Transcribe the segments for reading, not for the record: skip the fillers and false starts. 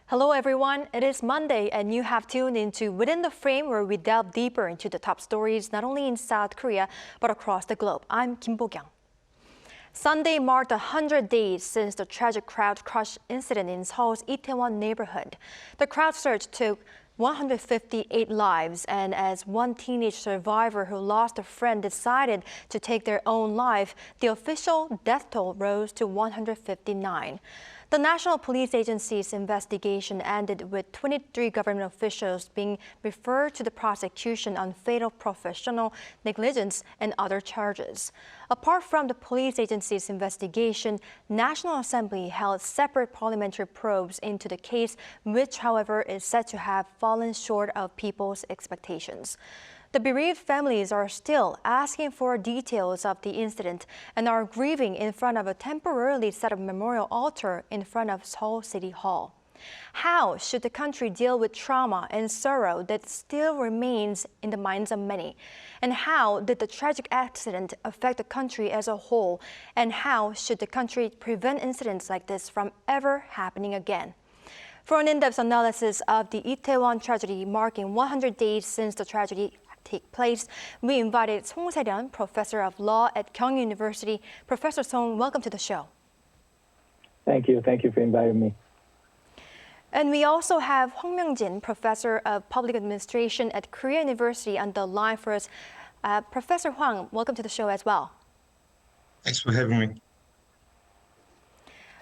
Hello everyone, it is Monday and you have tuned into Within the Frame where we delve deeper into the top stories not only in South Korea but across the globe. I'm Kim Bo-kyung. Sunday marked 100 days since the tragic crowd crush incident in Seoul's Itaewon neighborhood. The crowd surge took 158 lives, and as one teenage survivor who lost a friend decided to take their own life, the official death toll rose to 159. The National Police Agency's investigation ended with 23 government officials being referred to the prosecution on fatal professional negligence and other charges. Apart from the police agency's investigation, National Assembly held separate parliamentary probes into the case, which, however, is said to have fallen short of people's expectations. The bereaved families are still asking for details of the incident and are grieving in front of a temporarily set up memorial altar in front of Seoul City Hall. How should the country deal with trauma and sorrow that still remains in the minds of many? And how did the tragic accident affect the country as a whole? And how should the country prevent incidents like this from ever happening again? For an in-depth analysis of the Itaewon tragedy marking 100 days since the tragedy take place, we invited Song Se-ryun, professor of law at Kyung University. Professor Song, welcome to the show. Thank you. Thank you for inviting me. And we also have Hwang Myung-jin, professor of public administration at Korea University, on the line for us. Professor Hwang, welcome to the show as well. Thanks for having me.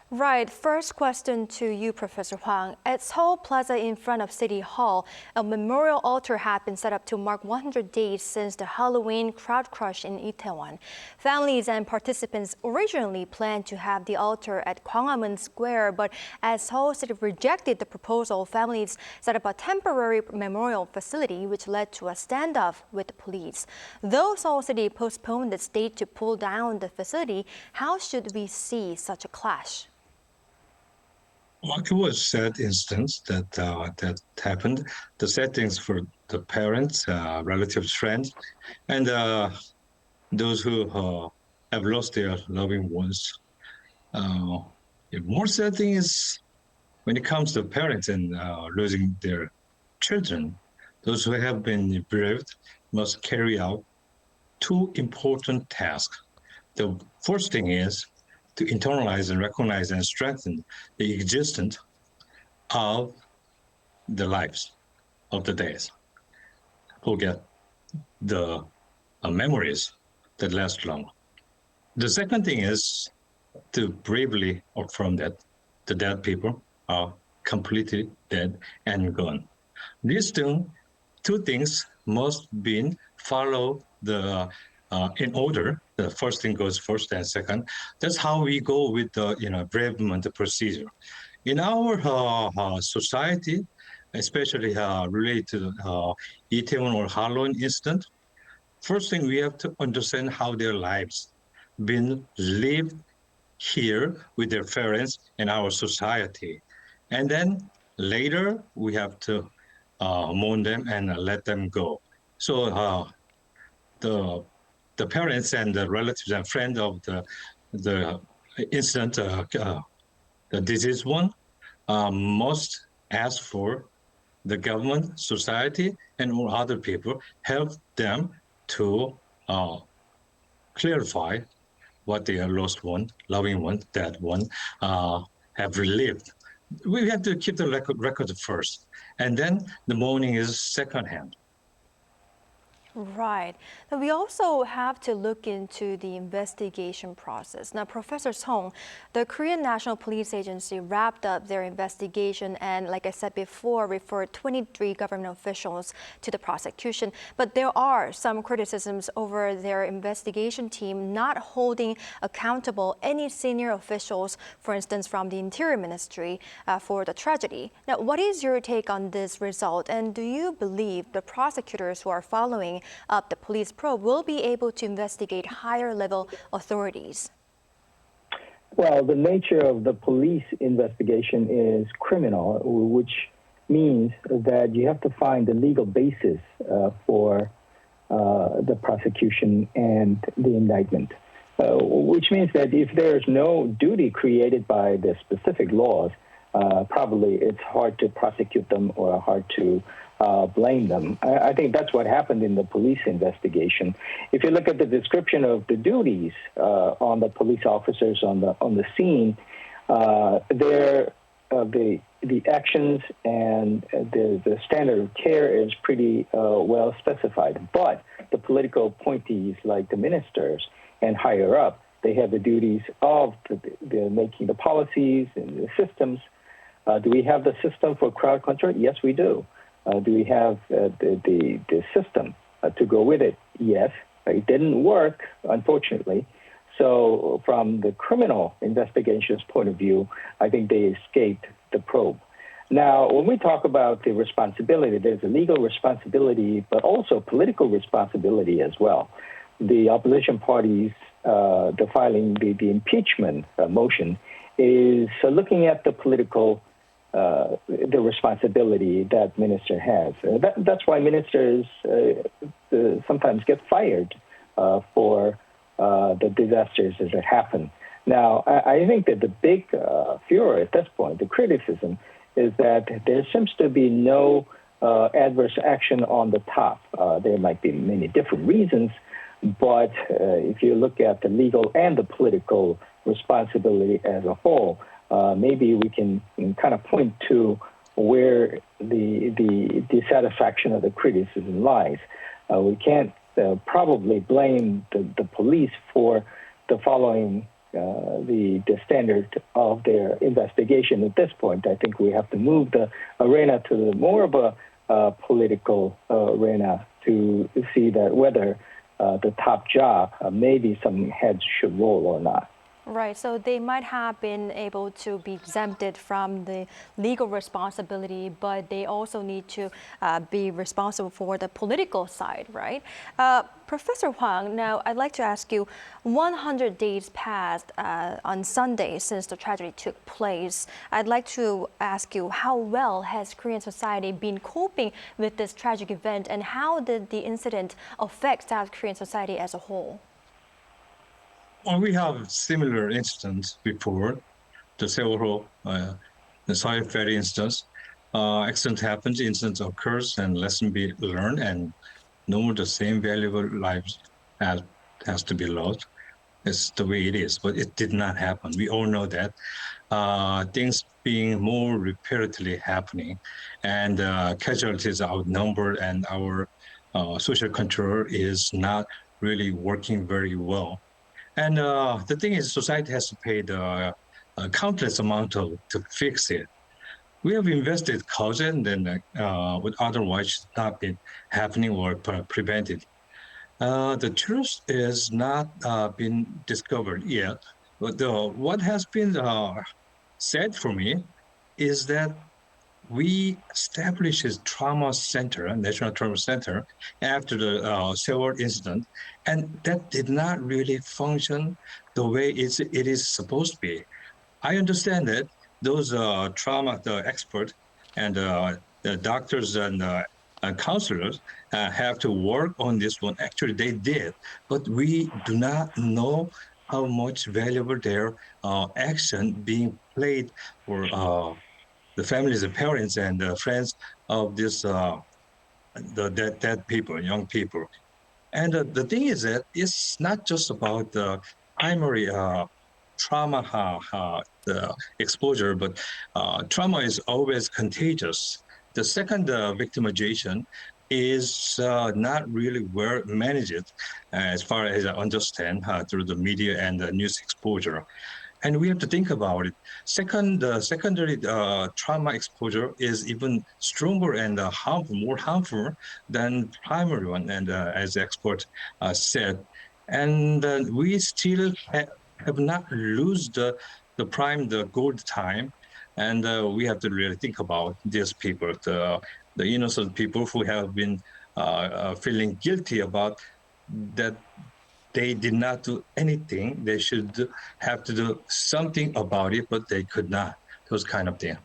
Right. First question to you, Professor Hwang. At Seoul Plaza in front of City Hall, a memorial altar had been set up to mark 100 days since the Halloween crowd crush in Itaewon. Families and participants originally planned to have the altar at Gwanghwamun Square, but as Seoul City rejected the proposal, families set up a temporary memorial facility, which led to a standoff with the police. Though Seoul City postponed its date to pull down the facility, how should we see such a clash? Well, it was a sad instance that happened. The settings for the parents, relatives, friends, and those who have lost their loving ones. The more sad thing is when it comes to parents and losing their children. Those who have been bereaved must carry out two important tasks. The first thing is to internalize and recognize and strengthen the existence of the lives of the days. Forget the memories that last long. The second thing is to bravely affirm that the dead people are completely dead and gone. These two things must be follow the in order. The first thing goes first and second. That's how we go with the bereavement procedure. In our society, especially related to Itaewon or Halloween incident, first thing we have to understand how their lives been lived here with their parents in our society, and then later we have to mourn them and let them go. So the parents and the relatives and friends of the incident, the deceased one, must ask for the government, society, and all other people help them to clarify what their lost one, loving one, dead one, have relived. We have to keep the record first, and then the mourning is second hand. Right. Now, we also have to look into the investigation process. Now, Professor Song, the Korean National Police Agency wrapped up their investigation and, like I said before, referred 23 government officials to the prosecution. But there are some criticisms over their investigation team not holding accountable any senior officials, for instance, from the Interior Ministry, for the tragedy. Now, what is your take on this result? And do you believe the prosecutors who are following up the police probe will be able to investigate higher level authorities? Well, the nature of the police investigation is criminal, which means that you have to find the legal basis for the prosecution and the indictment, which means that if there's no duty created by the specific laws, probably it's hard to prosecute them or hard to blame them. I think that's what happened in the police investigation. If you look at the description of the duties on the police officers on the scene, the actions and the standard of care is pretty well specified. But the political appointees, like the ministers and higher up, they have the duties of the making the policies and the systems. Do we have the system for crowd control? Yes, we do. Do we have the system to go with it? Yes. It didn't work, unfortunately. So from the criminal investigation's point of view, I think they escaped the probe. Now, when we talk about the responsibility, there's a legal responsibility, but also political responsibility as well. The opposition parties, the filing the impeachment motion, is looking at the political the responsibility that minister has. That's why ministers sometimes get fired for the disasters that happen. Now, I think that the big furor at this point, the criticism, is that there seems to be no adverse action on the top. There might be many different reasons, but if you look at the legal and the political responsibility as a whole, maybe we can kind of point to where the dissatisfaction of the criticism lies. We can't probably blame the police for the following the standard of their investigation at this point. I think we have to move the arena to more of a political arena to see that whether the top job, maybe some heads should roll or not. Right, so they might have been able to be exempted from the legal responsibility, but they also need to be responsible for the political side, right? Professor Huang, now I'd like to ask you, 100 days passed on Sunday since the tragedy took place. I'd like to ask you, how well has Korean society been coping with this tragic event, and how did the incident affect South Korean society as a whole? Well, we have similar incidents before, the Seoul Hall, the Seoul Ferry instance. Accident happens, incident occurs, and lesson be learned, and no more the same valuable lives has to be lost. It's the way it is, but it did not happen. We all know that. Things being more repeatedly happening, and casualties outnumbered, and our social control is not really working very well. And the thing is, society has to pay the countless amount to fix it. We have invested thousands and would otherwise not be happening or prevented. The truth is not been discovered yet, but what has been said for me is that we established a trauma center, National Trauma Center, after the Seoul incident, and that did not really function the way it is supposed to be. I understand that those trauma experts and the doctors and counselors have to work on this one. Actually, they did, but we do not know how much valuable their action being played for the families, the parents, and the friends of this the dead people, young people. And the thing is that it's not just about the primary trauma the exposure, but trauma is always contagious. The second victimization is not really well managed, as far as I understand, through the media and the news exposure. And we have to think about it. Second, secondary trauma exposure is even stronger and more harmful than primary one. And as the expert said, and we still have not lose the gold time, and we have to really think about these people, the innocent people who have been feeling guilty about that. They did not do anything. They should have to do something about it, but they could not. Those kind of things.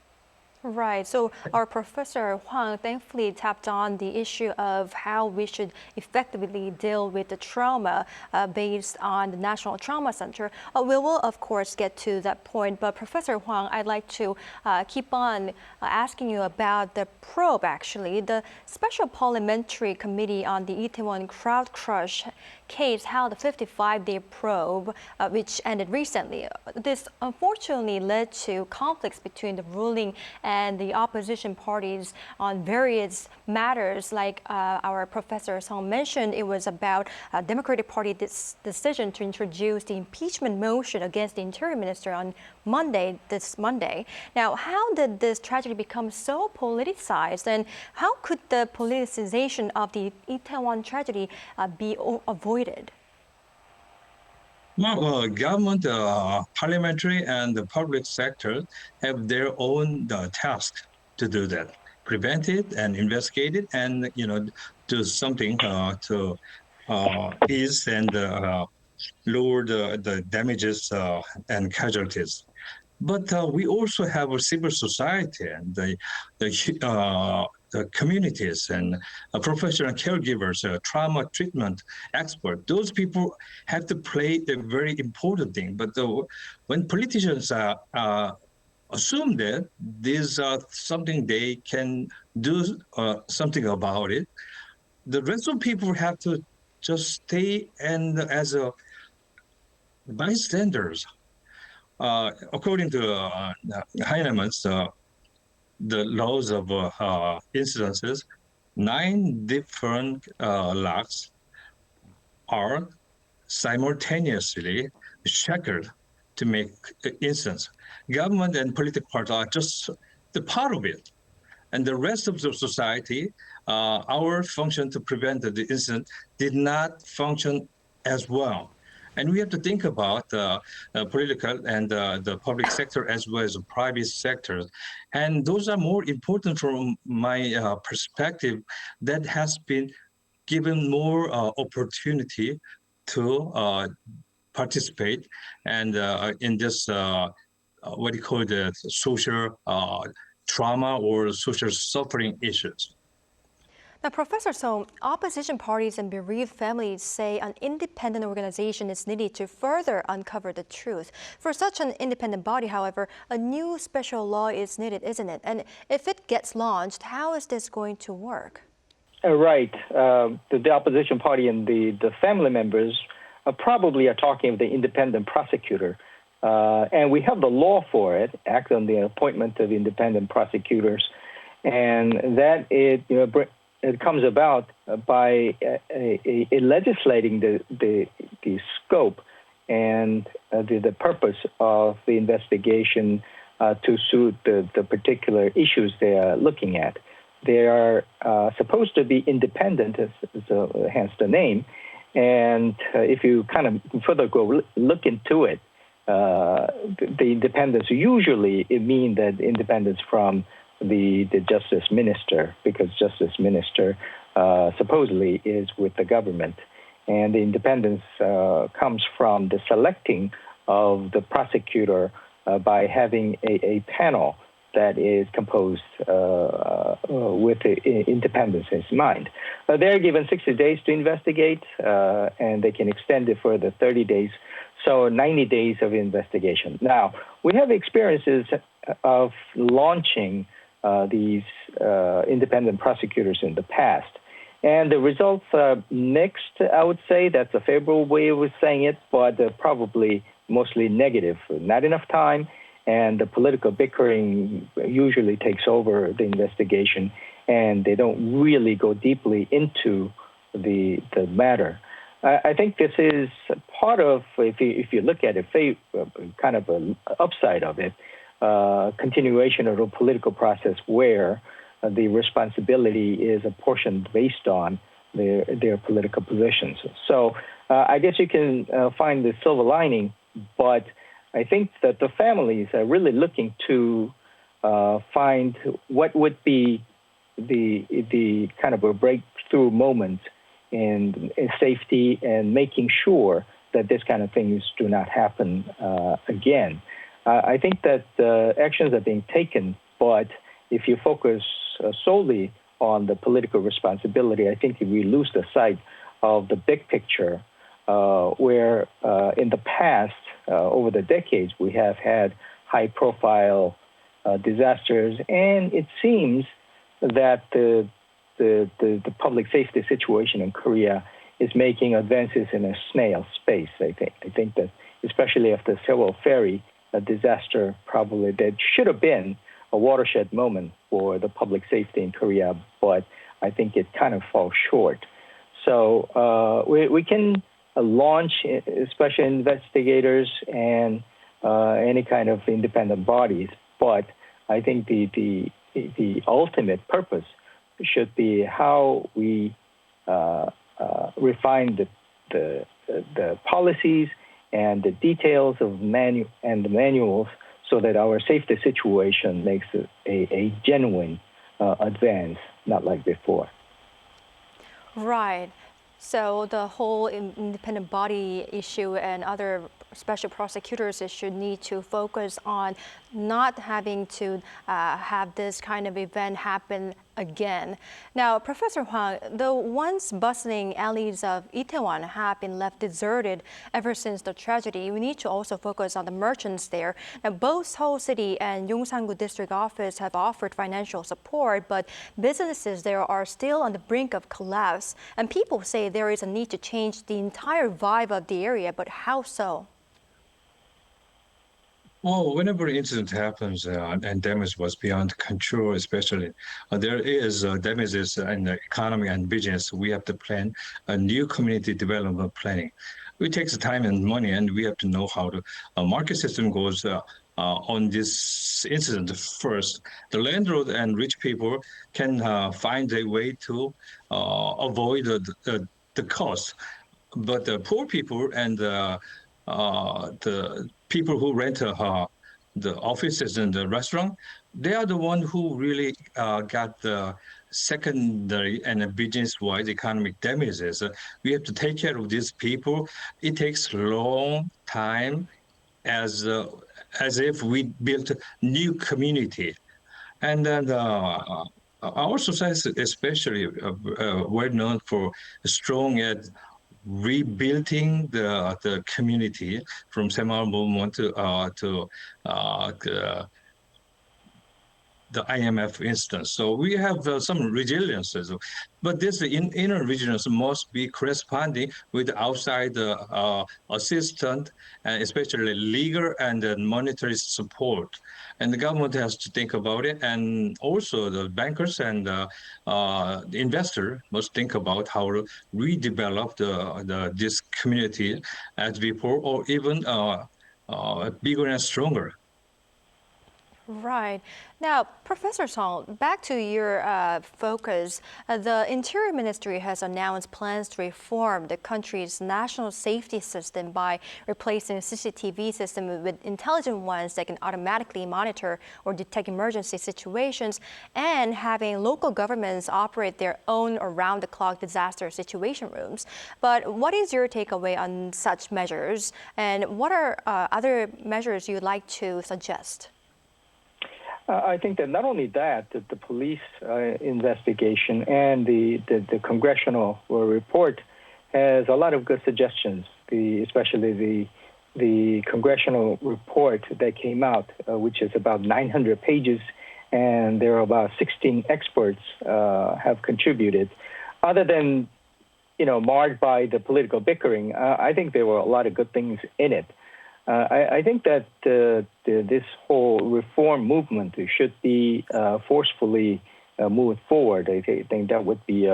Right. So our Professor Huang thankfully tapped on the issue of how we should effectively deal with the trauma based on the National Trauma Center. We will, of course, get to that point. But Professor Huang, I'd like to keep on asking you about the probe, actually. The Special Parliamentary Committee on the Itaewon crowd crush case held a 55-day probe, which ended recently. This unfortunately led to conflicts between the ruling and the opposition parties on various matters. Like our Professor Song mentioned, it was about Democratic Party decision to introduce the impeachment motion against the Interior Minister on this Monday. Now, how did this tragedy become so politicized, and how could the politicization of the Itaewon tragedy be avoided? Well, government, parliamentary, and the public sector have their own task to do that, prevent it and investigate it, and do something to ease and lower the damages and casualties. But we also have a civil society and the communities and professional caregivers, trauma treatment experts. Those people have to play a very important thing. But when politicians assume that these are something they can do something about it, the rest of people have to just stay and as a bystanders. According to Heinemann's, the laws of incidences, 9 different locks are simultaneously shackled to make incidents. Government and political parties are just the part of it. And the rest of the society, our function to prevent the incident did not function as well. And we have to think about political and the public sector as well as the private sector. And those are more important from my perspective that has been given more opportunity to participate and in this, what do you call the social trauma or social suffering issues. Now, Professor Song, opposition parties and bereaved families say an independent organization is needed to further uncover the truth. For such an independent body, however, a new special law is needed, isn't it? And if it gets launched, how is this going to work? Right. The opposition party and the family members probably are talking of the independent prosecutor. And we have the law for it, Act on the Appointment of Independent Prosecutors. And that it comes about by legislating the scope and the purpose of the investigation to suit the particular issues they are looking at. They are supposed to be independent, hence the name. And if you kind of further go look into it, the independence usually it means that independence from the justice minister, because justice minister supposedly is with the government, and the independence comes from the selecting of the prosecutor by having a panel that is composed with independence in mind. They're given 60 days to investigate, and they can extend it for the 30 days, so 90 days of investigation. Now, we have experiences of launching these independent prosecutors in the past. And the results are mixed, I would say. That's a favorable way of saying it, but probably mostly negative. Not enough time, and the political bickering usually takes over the investigation, and they don't really go deeply into the matter. I think this is part of, if you look at it, kind of an upside of it, continuation of a political process where the responsibility is apportioned based on their political positions. So I guess you can find the silver lining, but I think that the families are really looking to find what would be the kind of a breakthrough moment in safety and making sure that this kind of things do not happen again. I think that actions are being taken, but if you focus solely on the political responsibility, I think we lose the sight of the big picture, where in the past, over the decades, we have had high-profile disasters, and it seems that the public safety situation in Korea is making advances in a snail space. I think that especially after Seoul ferry disaster, probably that should have been a watershed moment for the public safety in Korea, but I think it kind of falls short. So we can launch special investigators and any kind of independent bodies, but I think the ultimate purpose should be how we refine the policies and the details of the manuals so that our safety situation makes a genuine advance, not like before. Right. So the whole independent body issue and other special prosecutors issue need to focus on not having to have this kind of event happen again. Now, Professor Hwang, the once bustling alleys of Itaewon have been left deserted ever since the tragedy. We need to also focus on the merchants there. Now, both Seoul City and Yongsan-gu District Office have offered financial support, but businesses there are still on the brink of collapse. And people say there is a need to change the entire vibe of the area, but how so? Well, whenever an incident happens and damage was beyond control, especially, there is damages in the economy and business. We have to plan a new community development planning. It takes time and money, and we have to know how the market system goes on this incident first. The landlord and rich people can find a way to avoid the cost, but the poor people and the people who rent the offices and the restaurant, they are the ones who really got the secondary and business-wise economic damages. We have to take care of these people. It takes a long time as if we built a new community. And then our society is especially well known for strong at rebuilding the community from Semaul movement to the IMF instance. So we have some resiliences, but this inner resilience must be corresponding with outside assistance, and especially legal and monetary support. And the government has to think about it, and also the bankers and the investor must think about how to redevelop this community as before, or even bigger and stronger. Right. Now, Professor Song, back to your focus. The Interior Ministry has announced plans to reform the country's national safety system by replacing CCTV system with intelligent ones that can automatically monitor or detect emergency situations, and having local governments operate their own around-the-clock disaster situation rooms. But what is your takeaway on such measures, and what are other measures you'd like to suggest? I think that not only that the police investigation and the congressional report has a lot of good suggestions, especially the congressional report that came out, which is about 900 pages, and there are about 16 experts have contributed. Other than, marred by the political bickering, I think there were a lot of good things in it. I think that this whole reform movement should be forcefully moved forward. I think that would be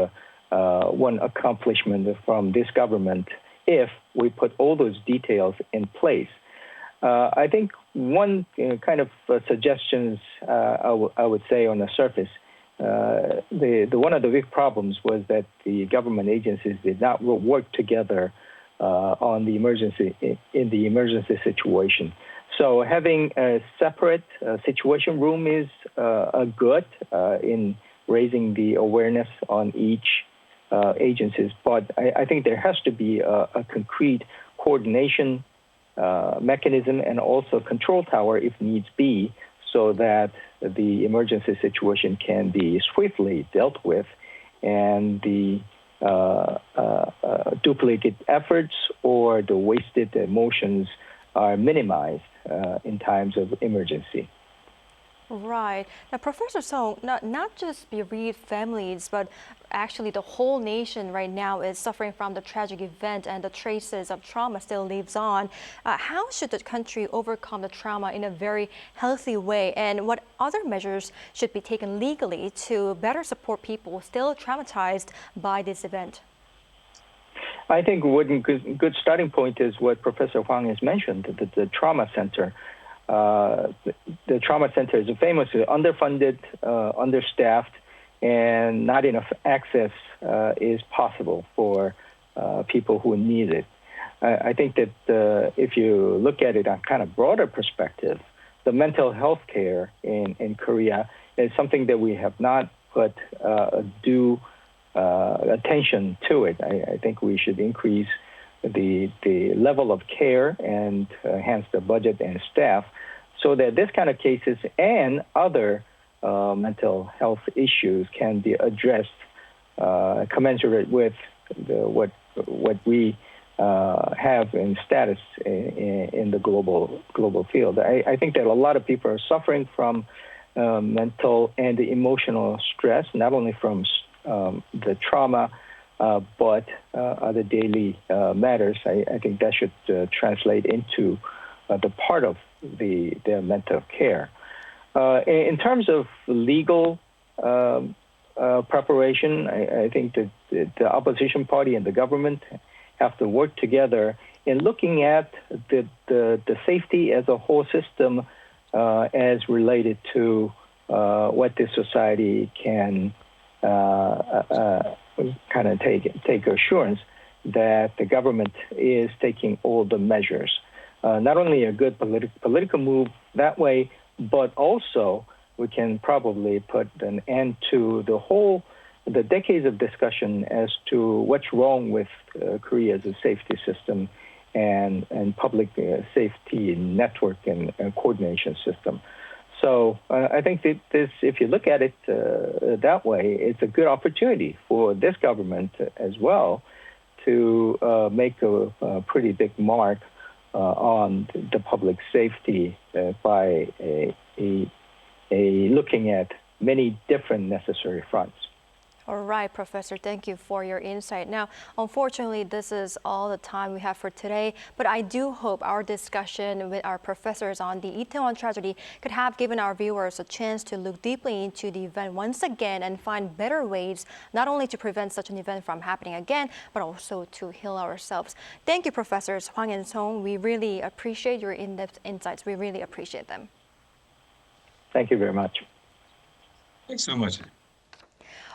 one accomplishment from this government if we put all those details in place. I think one kind of suggestions I would say on the surface, one of the big problems was that the government agencies did not work together on the emergency situation. So having a separate situation room is good in raising the awareness on each agencies. But I think there has to be a concrete coordination mechanism and also control tower if needs be, so that the emergency situation can be swiftly dealt with, and the duplicate efforts or the wasted emotions are minimized in times of emergency. Right. Now, Professor Song, not just bereaved families, but actually the whole nation right now is suffering from the tragic event, and the traces of trauma still lives on. How should the country overcome the trauma in a very healthy way, and what other measures should be taken legally to better support people still traumatized by this event? I think one good starting point is what Professor Huang has mentioned, the trauma center. The trauma center is famously underfunded, understaffed, and not enough access is possible for people who need it. I think that if you look at it on kind of broader perspective, the mental health care in Korea is something that we have not put due attention to it. I think we should increase the level of care and enhance the budget and staff so that this kind of cases and other mental health issues can be addressed commensurate with what we have in status in the global field. I think that a lot of people are suffering from mental and emotional stress, not only from the trauma, but other daily matters. I think that should translate into the part of their mental care. In terms of legal preparation, I think that the opposition party and the government have to work together in looking at the safety as a whole system as related to what this society can kind of take assurance that the government is taking all the measures. Not only a good political move that way, but also we can probably put an end to the decades of discussion as to what's wrong with Korea's safety system and public safety network and coordination system. So I think that this, if you look at it that way, it's a good opportunity for this government as well to make a pretty big mark on the public safety by looking at many different necessary fronts. All right, Professor, thank you for your insight. Now, unfortunately, this is all the time we have for today, but I do hope our discussion with our professors on the Itaewon tragedy could have given our viewers a chance to look deeply into the event once again and find better ways, not only to prevent such an event from happening again, but also to heal ourselves. Thank you, Professors Hwang and Song. We really appreciate your in-depth insights. We really appreciate them. Thank you very much. Thanks so much.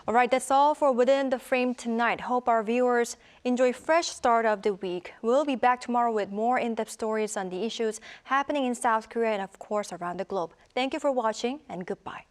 All right, that's all for Within the Frame tonight. Hope our viewers enjoy a fresh start of the week. We'll be back tomorrow with more in-depth stories on the issues happening in South Korea and, of course, around the globe. Thank you for watching, and goodbye.